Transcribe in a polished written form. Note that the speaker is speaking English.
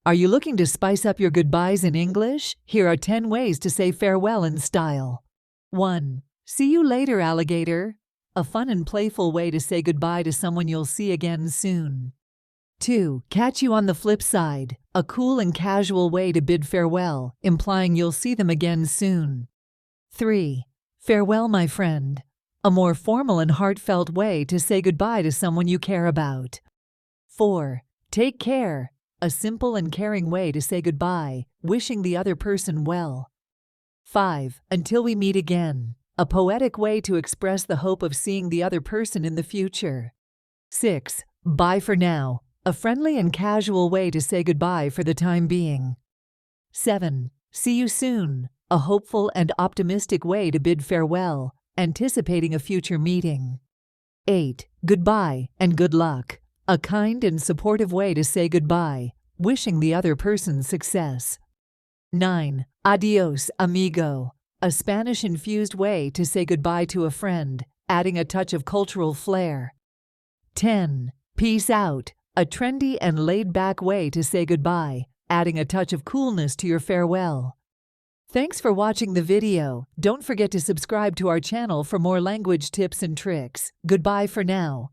Are you looking to spice up your goodbyes in English? Here are 10 ways to say farewell in style. 1. See you later, alligator. A fun and playful way to say goodbye to someone you'll see again soon. 2. Catch you on the flip side. A cool and casual way to bid farewell, implying you'll see them again soon. 3. Farewell, my friend. A more formal and heartfelt way to say goodbye to someone you care about. 4. Take care. A simple and caring way to say goodbye, wishing the other person well. 5. Until we meet again. A poetic way to express the hope of seeing the other person in the future. 6. Bye for now. A friendly and casual way to say goodbye for the time being. 7. See you soon. A hopeful and optimistic way to bid farewell, anticipating a future meeting. 8. Goodbye and good luck. A kind and supportive way to say goodbye, wishing the other person success. 9. Adios, amigo. A Spanish-infused way to say goodbye to a friend, adding a touch of cultural flair. 10. Peace out. A trendy and laid-back way to say goodbye, adding a touch of coolness to your farewell. Thanks for watching the video. Don't forget to subscribe to our channel for more language tips and tricks. Goodbye for now.